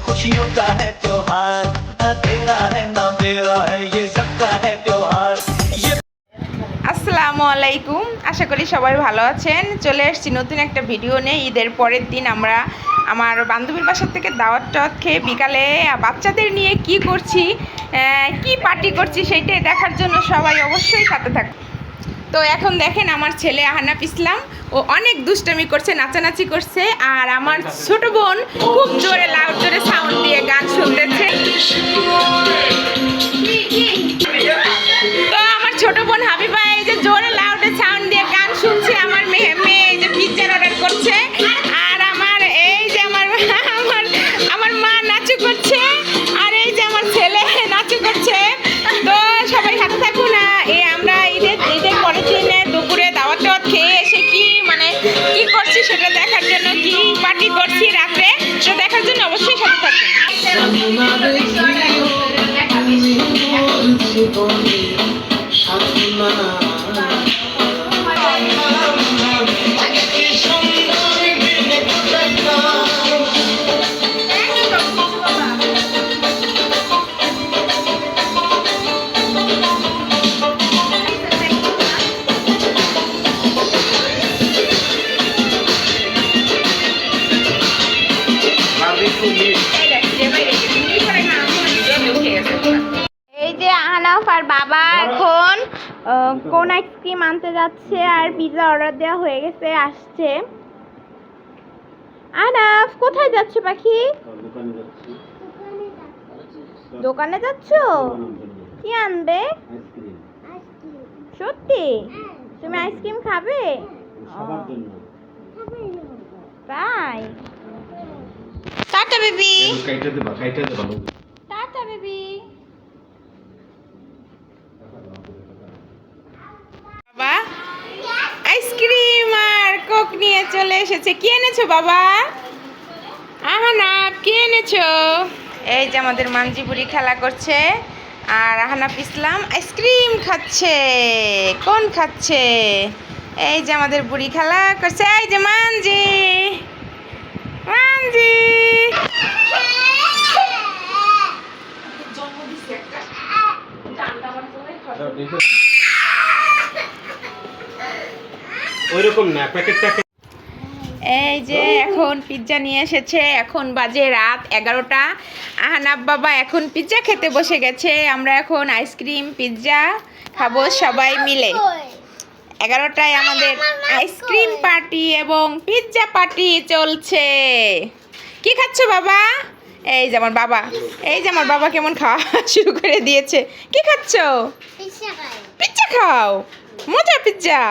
खुशियों का है त्योहार, तेरा है ना मेरा है, ये सबका है त्योहार। আসসালামু আলাইকুম, আশা করি সবাই ভালো আছেন। চলে এসেছি নতুন একটা ভিডিও নিয়ে। ঈদের পরের দিন আমরা আমার বান্ধবীর বাসা থেকে দাওয়াত টাওয়াত খেয়ে বিকালে বাচ্চাদের নিয়ে কি করছি, কি পার্টি করছি সেইটাই দেখার জন্য সবাই অবশ্যই সাথে থাকুন। তো এখন দেখেন আমার ছেলে আহনাফ ইসলাম, ও অনেক দুষ্টামি করছে, নাচানাচি করছে, আর আমার ছোট বোন খুব জোরে লাউড জোরে সাউন্ড দিয়ে গান শুনতেছে। তো আমার ছোট বোন হাবিবা এই যে জোরে লাউডে সাউন্ড দিয়ে গান শুনছে, আমার মেয়ে এই যে পিৎজার অর্ডার করছে, আর আমার এই যে আমার মা নাচু করছে, আর এই যে আমার ছেলে নাচু করছে। তো সবাই হাতে থাকুন না, আমরা ঈদের পরের দিনে দুপুরে দাওয়াত টাওয়াত খেয়ে এসে কি করছি সেটা দেখার জন্য, কি পার্টি করছি রাত্রে, তো দেখার জন্য অবশ্যই সাথে থাকুন। এই যে আহনাফ আর বাবা এখন কোন আইসক্রিম আনতে যাচ্ছে, আর পিৎজা অর্ডার দেওয়া হয়ে গেছে, আসছে। আহনাফ কোথায় যাচ্ছ পাখি? দোকানে যাচ্ছ? কি আনবে? সত্যি তুমি আইসক্রিম খাবে? তাই, টাটা বেবি, টাটা বেবি। বাবা আইসক্রিম আর কোক নিয়ে চলে এসেছে। কি এনেছো বাবা? আহনাফ কি এনেছো? এই যে আমাদের মানজি বুড়ি খেলা করছে, আর আহনাফ ইসলাম আইসক্রিম খাচ্ছে। কোন খাচ্ছে? এই যে আমাদের বুড়ি খেলা করছে, এই যে মানজি মানজি। এই যে এখন পিৎজা নিয়ে এসেছে, এখন বাজে রাত 11টা। আহনাফ বাবা এখন পিৎজা খেতে বসে গেছে। আমরা এখন আইসক্রিম পিৎজা খাবো সবাই মিলে। 11টায় আমাদের আইসক্রিম পার্টি এবং পিৎজা পার্টি চলছে। কি খাচ্ছ বাবা? এই যে আমার বাবা, এই যে আমার বাবা কেমন খাওয়া শুরু করে দিয়েছে। কি খাচ্ছ? পিৎজা খাও, মজা পিৎজা।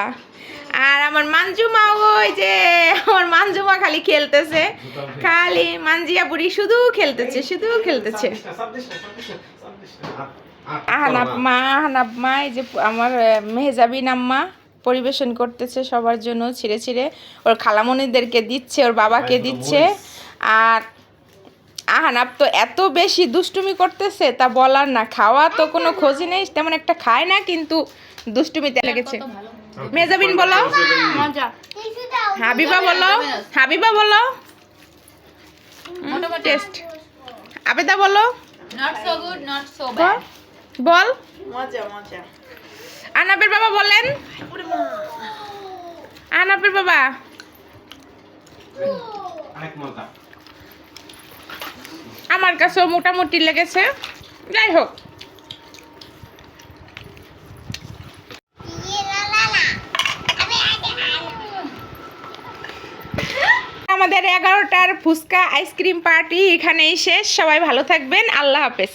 আর আমার মানজুমা, ওই যে আমার মানজুমা খালি খেলতেছে, খালি মানজিয়া বুড়ি শুধু খেলতেছে। আহনাফ মা এই যে আমার মেহজাবিন আম্মা পরিবেশন করতেছে সবার জন্য, ছিঁড়ে ছিঁড়ে ওর খালামণিদেরকে দিচ্ছে, ওর বাবাকে দিচ্ছে। আর আহনাফ তো এত বেশি দুষ্টুমি করতেছে তা বলার না, খাওয়া তো কোনো খোঁজই নেই, তেমন একটা খায় না, কিন্তু দুষ্টুমিতে লেগেছে। মেহজাবিন বলো, হাবিবা বলো টেস্ট, আবেদা বলো Not so good, not so bad. বল। মজা আহনাফের বাবা বলেন, আহনাফের বাবা। আমার কাছেও মোটামুটি লেগেছে, যাই হোক। আমাদের 11টার ফুচকা আইসক্রিম পার্টি এখানেই শেষ। সবাই ভালো থাকবেন, আল্লাহ হাফেজ।